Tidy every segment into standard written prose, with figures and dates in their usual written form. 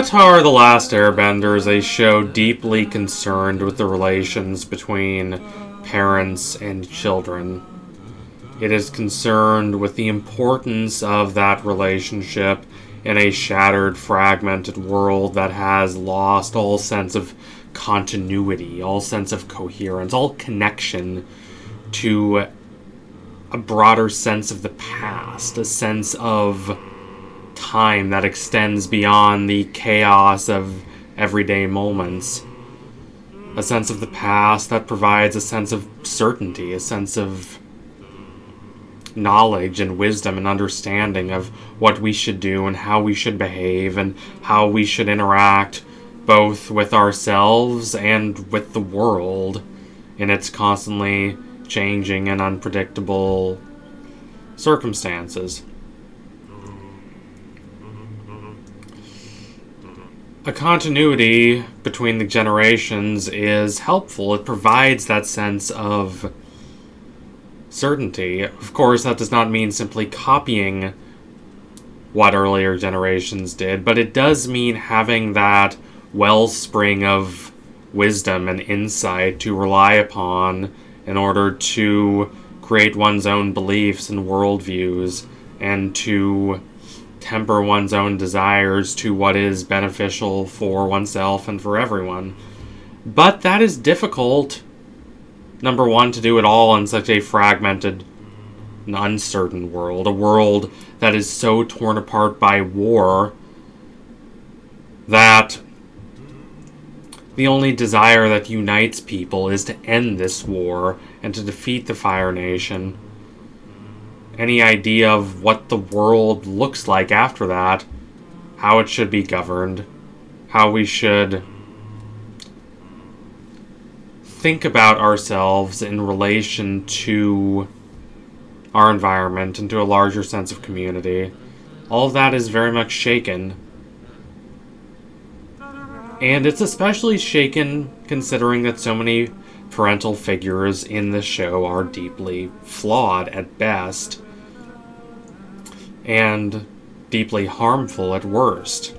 Avatar: The Last Airbender is a show deeply concerned with the relations between parents and children. It is concerned with the importance of that relationship in a shattered, fragmented world that has lost all sense of continuity, all sense of coherence, all connection to a broader sense of the past, a sense of time that extends beyond the chaos of everyday moments. A sense of the past that provides a sense of certainty, a sense of knowledge and wisdom and understanding of what we should do and how we should behave and how we should interact both with ourselves and with the world in its constantly changing and unpredictable circumstances. A continuity between the generations is helpful. It provides that sense of certainty. Of course, that does not mean simply copying what earlier generations did, but it does mean having that wellspring of wisdom and insight to rely upon in order to create one's own beliefs and worldviews and to temper one's own desires to what is beneficial for oneself and for everyone. But that is difficult, number one, to do it all in such a fragmented and uncertain world, a world that is so torn apart by war that the only desire that unites people is to end this war and to defeat the Fire Nation. Any idea of what the world looks like after that, how it should be governed, how we should think about ourselves in relation to our environment and to a larger sense of community. All of that is very much shaken. And it's especially shaken considering that so many parental figures in the show are deeply flawed at best and deeply harmful at worst.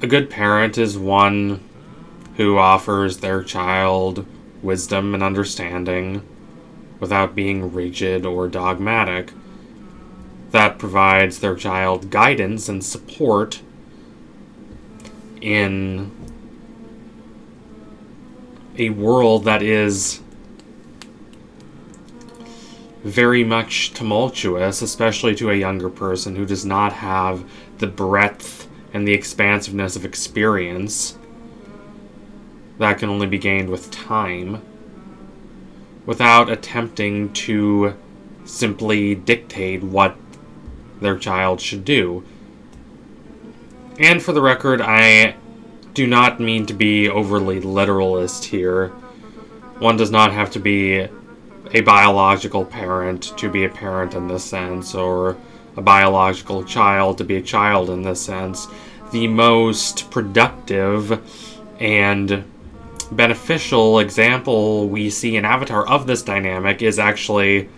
A good parent is one who offers their child wisdom and understanding without being rigid or dogmatic, that provides their child guidance and support in a world that is very much tumultuous, especially to a younger person who does not have the breadth and the expansiveness of experience that can only be gained with time, without attempting to simply dictate what their child should do. And for the record, I do not mean to be overly literalist here. One does not have to be a biological parent to be a parent in this sense, or a biological child to be a child in this sense. The most productive and beneficial example we see in Avatar of this dynamic is actually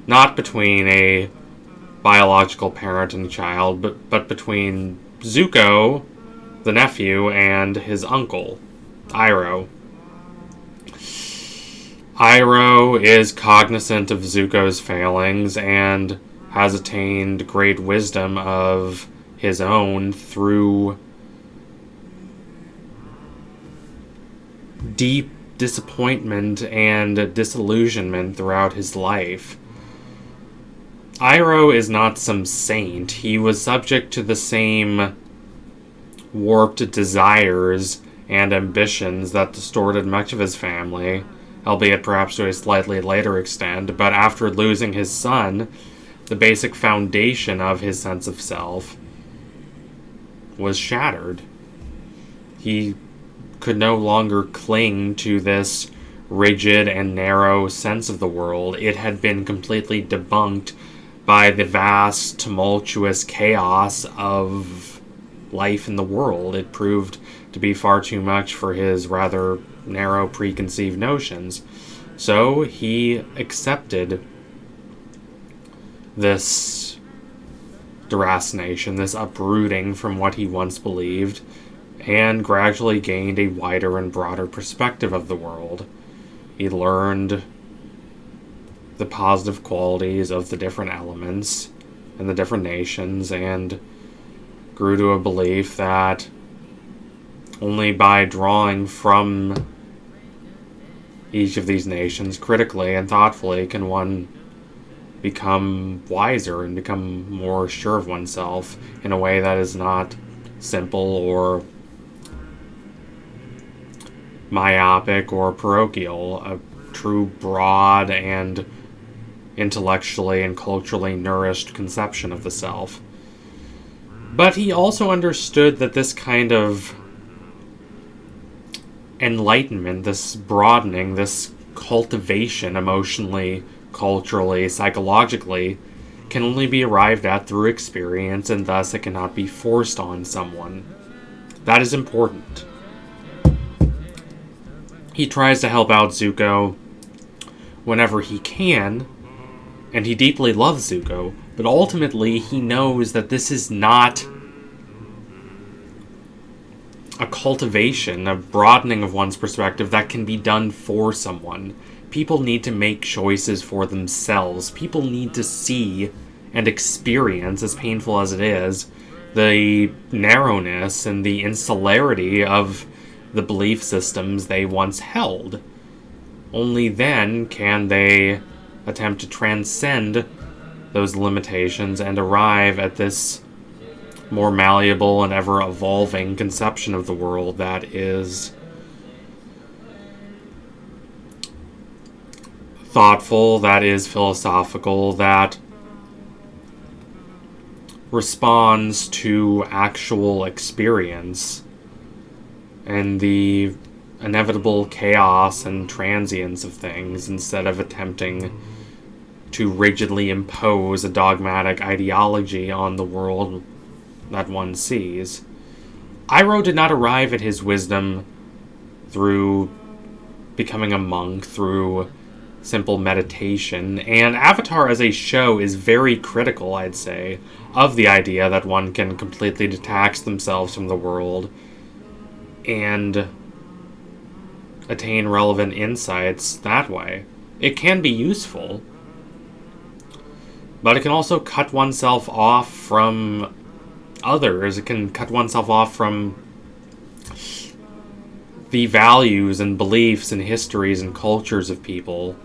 not between a biological parent and child, but between Zuko, the nephew, and his uncle, Iroh. Iroh is cognizant of Zuko's failings and has attained great wisdom of his own through deep disappointment and disillusionment throughout his life. Iroh is not some saint. He was subject to the same warped desires and ambitions that distorted much of his family, albeit perhaps to a slightly later extent, but after losing his son, the basic foundation of his sense of self was shattered. He could no longer cling to this rigid and narrow sense of the world. It had been completely debunked by the vast, tumultuous chaos of life in the world. It proved to be far too much for his rather narrow preconceived notions. So he accepted this deracination, this uprooting from what he once believed, and gradually gained a wider and broader perspective of the world. He learned the positive qualities of the different elements and the different nations, and grew to a belief that only by drawing from each of these nations critically and thoughtfully can one become wiser and become more sure of oneself in a way that is not simple or myopic or parochial, a true broad and intellectually and culturally nourished conception of the self. But he also understood that this kind of enlightenment, this broadening, this cultivation emotionally, culturally, psychologically, can only be arrived at through experience, and thus it cannot be forced on someone. That is important. He tries to help out Zuko whenever he can, and he deeply loves Zuko, but ultimately he knows that this is not a cultivation, a broadening of one's perspective that can be done for someone. People need to make choices for themselves. People need to see and experience, as painful as it is, the narrowness and the insularity of the belief systems they once held. Only then can they attempt to transcend those limitations and arrive at this more malleable and ever-evolving conception of the world that is thoughtful, that is philosophical, that responds to actual experience and the inevitable chaos and transience of things, instead of attempting to rigidly impose a dogmatic ideology on the world that one sees. Iroh did not arrive at his wisdom through becoming a monk, through simple meditation, and Avatar as a show is very critical, I'd say, of the idea that one can completely detach themselves from the world and attain relevant insights that way. It can be useful, but it can also cut oneself off from others. It can cut oneself off from the values and beliefs and histories and cultures of people,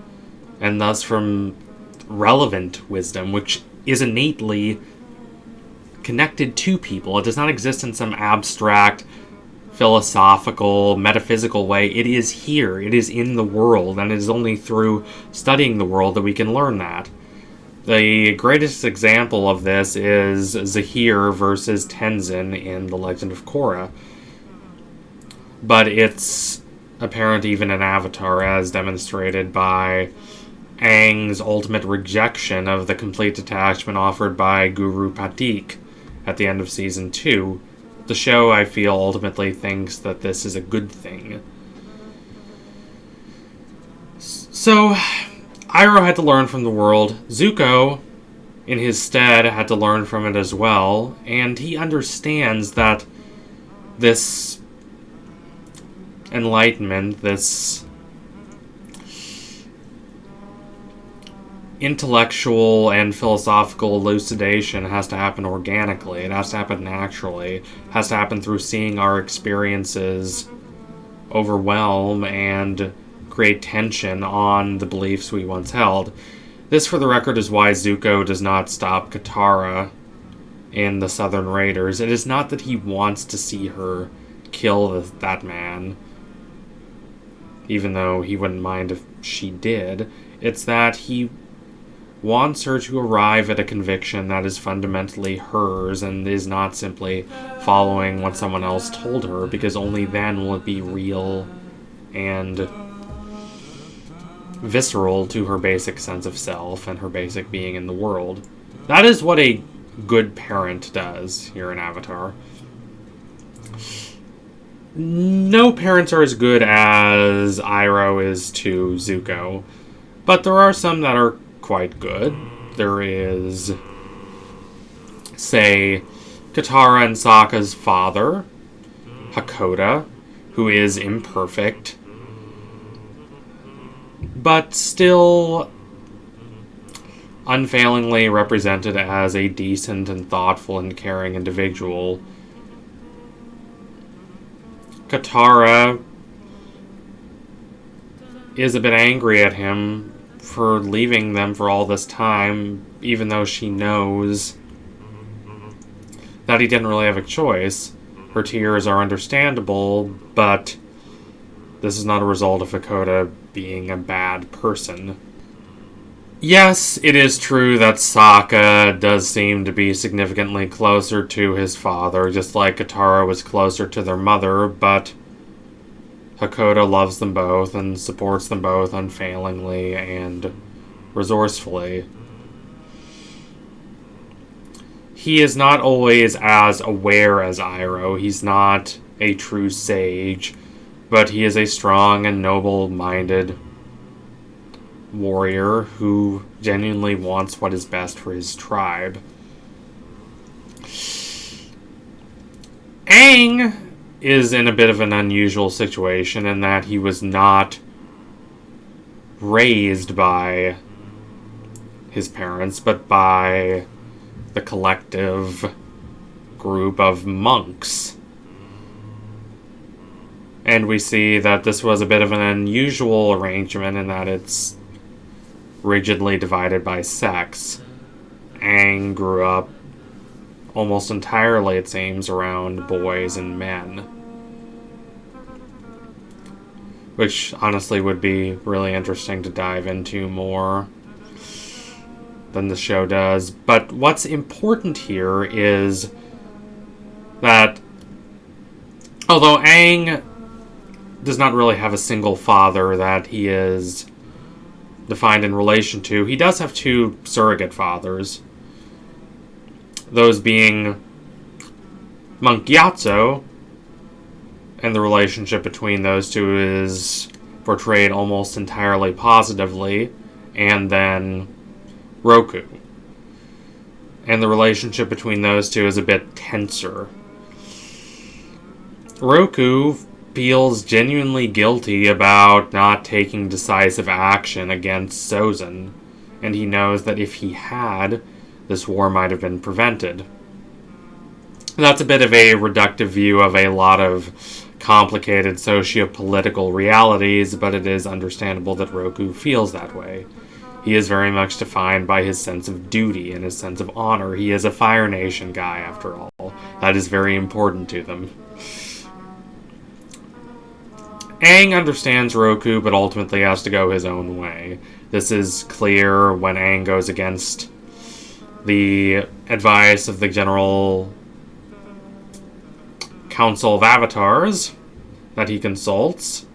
and thus from relevant wisdom, which is innately connected to people. It does not exist in some abstract, philosophical, metaphysical way. It is here. It is in the world, and it is only through studying the world that we can learn that. The greatest example of this is Zahir versus Tenzin in The Legend of Korra. But it's apparent even in Avatar, as demonstrated by Aang's ultimate rejection of the complete detachment offered by Guru Patik at the end of Season 2. The show, I feel, ultimately thinks that this is a good thing. So Iroh had to learn from the world. Zuko, in his stead, had to learn from it as well, and he understands that this enlightenment, this intellectual and philosophical elucidation has to happen organically. It has to happen naturally. It has to happen through seeing our experiences overwhelm and create tension on the beliefs we once held. This, for the record, is why Zuko does not stop Katara in the Southern Raiders. It is not that he wants to see her kill that man, even though he wouldn't mind if she did. It's that he wants her to arrive at a conviction that is fundamentally hers and is not simply following what someone else told her, because only then will it be real and visceral to her basic sense of self and her basic being in the world. That is what a good parent does here in Avatar. No parents are as good as Iroh is to Zuko, but there are some that are quite good. there is, say, Katara and Sokka's father, Hakoda, who is imperfect, but still unfailingly represented as a decent and thoughtful and caring individual. Katara is a bit angry at him for leaving them for all this time, even though she knows that he didn't really have a choice. Her tears are understandable, but this is not a result of Hakoda being a bad person. Yes, it is true that Sokka does seem to be significantly closer to his father, just like Katara was closer to their mother, but Hakoda loves them both and supports them both unfailingly and resourcefully. He is not always as aware as Iroh. He's not a true sage, but he is a strong and noble-minded warrior who genuinely wants what is best for his tribe. Aang is in a bit of an unusual situation in that he was not raised by his parents, but by the collective group of monks. And we see that this was a bit of an unusual arrangement in that it's rigidly divided by sex. Aang grew up almost entirely, it seems, around boys and men. Which honestly would be really interesting to dive into more than the show does. But what's important here is that although Aang does not really have a single father that he is defined in relation to, he does have two surrogate fathers. Those being Monk Gyatso, and the relationship between those two is portrayed almost entirely positively, and then Roku. And the relationship between those two is a bit tenser. Roku feels genuinely guilty about not taking decisive action against Sozin, and he knows that if he had, this war might have been prevented. That's a bit of a reductive view of a lot of complicated socio-political realities, but it is understandable that Roku feels that way. He is very much defined by his sense of duty and his sense of honor. He is a Fire Nation guy, after all. That is very important to them. Aang understands Roku, but ultimately has to go his own way. This is clear when Aang goes against the advice of the General Council of Avatars that he consults.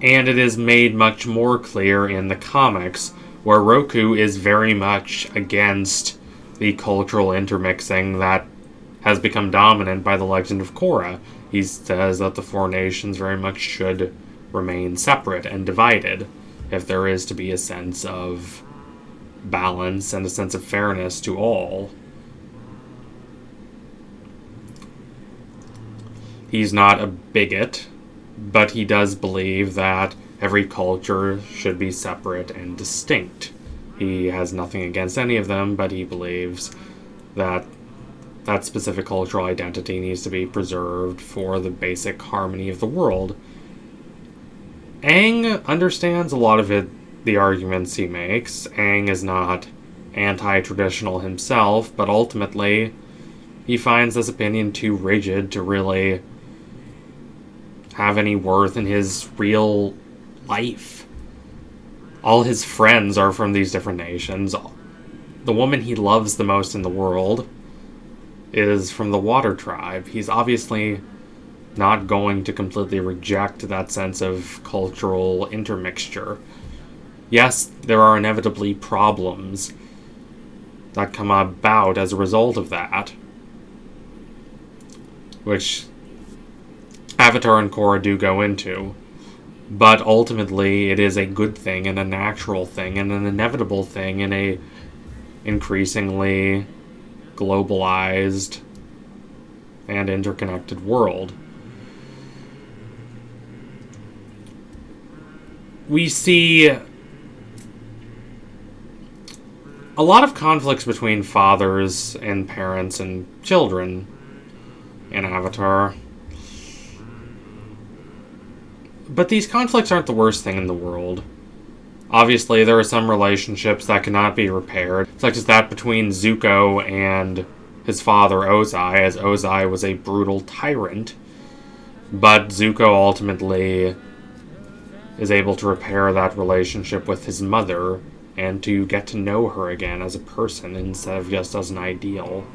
And it is made much more clear in the comics, where Roku is very much against the cultural intermixing that has become dominant by the Legend of Korra. He says that the four nations very much should remain separate and divided if there is to be a sense of balance and a sense of fairness to all. He's not a bigot, but he does believe that every culture should be separate and distinct. He has nothing against any of them, but he believes that that specific cultural identity needs to be preserved for the basic harmony of the world. Aang understands a lot of the arguments he makes. Aang is not anti-traditional himself, but ultimately he finds this opinion too rigid to really have any worth in his real life. All his friends are from these different nations. The woman he loves the most in the world is from the Water Tribe. He's obviously not going to completely reject that sense of cultural intermixture. Yes, there are inevitably problems that come about as a result of that, which Avatar and Korra do go into. But ultimately, it is a good thing and a natural thing and an inevitable thing in a increasingly globalized and interconnected world. We see a lot of conflicts between fathers and parents and children in Avatar. But these conflicts aren't the worst thing in the world. Obviously, there are some relationships that cannot be repaired, such as that between Zuko and his father Ozai, as Ozai was a brutal tyrant. But Zuko ultimately is able to repair that relationship with his mother and to get to know her again as a person instead of just as an ideal.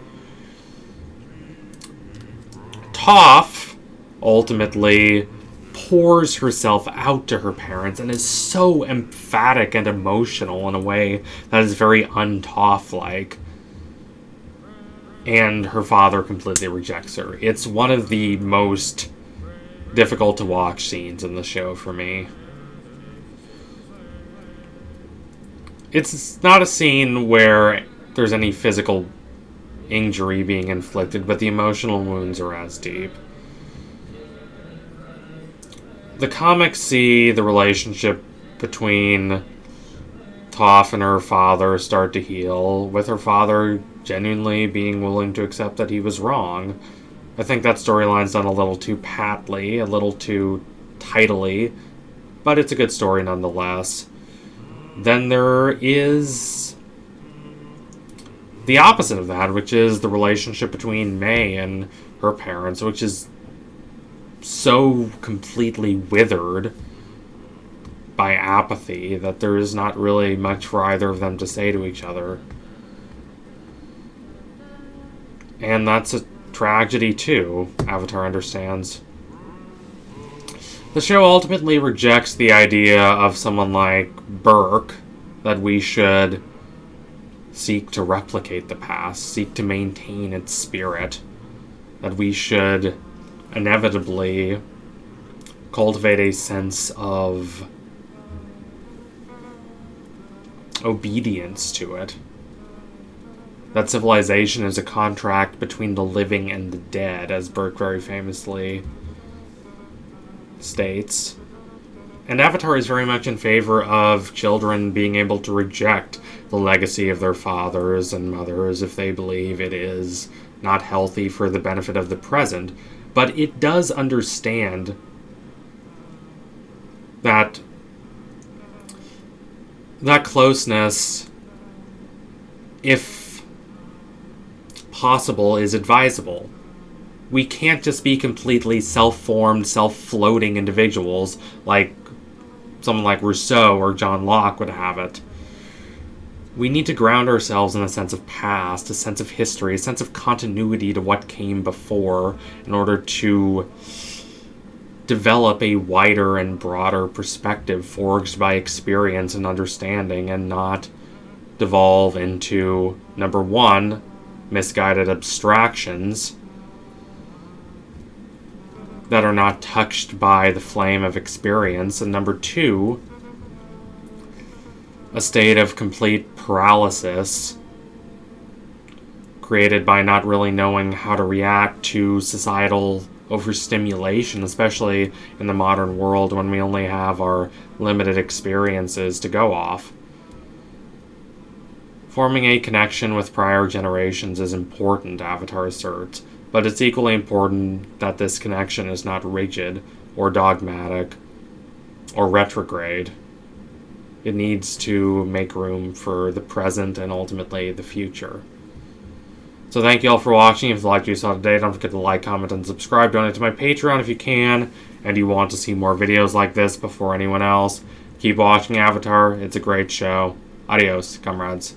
Toph ultimately pours herself out to her parents and is so emphatic and emotional in a way that is very un-Toph-like. And her father completely rejects her. It's one of the most difficult to watch scenes in the show for me. It's not a scene where there's any physical injury being inflicted, but the emotional wounds are as deep. The comics see the relationship between Toph and her father start to heal, with her father genuinely being willing to accept that he was wrong. I think that storyline's done a little too patly, a little too tidily, but it's a good story nonetheless. Then there is the opposite of that, which is the relationship between May and her parents, which is so completely withered by apathy that there is not really much for either of them to say to each other. And that's a tragedy too, Avatar understands. The show ultimately rejects the idea of someone like Burke, that we should seek to replicate the past, seek to maintain its spirit, that we should inevitably cultivate a sense of obedience to it. That civilization is a contract between the living and the dead, as Burke very famously states. And Avatar is very much in favor of children being able to reject the legacy of their fathers and mothers if they believe it is not healthy for the benefit of the present. But it does understand that closeness, if possible, is advisable. We can't just be completely self-formed, self-floating individuals like someone like Rousseau or John Locke would have it. We need to ground ourselves in a sense of past, a sense of history, a sense of continuity to what came before in order to develop a wider and broader perspective forged by experience and understanding, and not devolve into, number one, misguided abstractions that are not touched by the flame of experience, and number two, a state of complete paralysis created by not really knowing how to react to societal overstimulation, especially in the modern world when we only have our limited experiences to go off. Forming a connection with prior generations is important, Avatar asserts, but it's equally important that this connection is not rigid or dogmatic or retrograde. It needs to make room for the present and ultimately the future. So thank you all for watching. If you liked what you saw today, don't forget to like, comment, and subscribe. Donate to my Patreon if you can, and you want to see more videos like this before anyone else. Keep watching Avatar. It's a great show. Adios, comrades.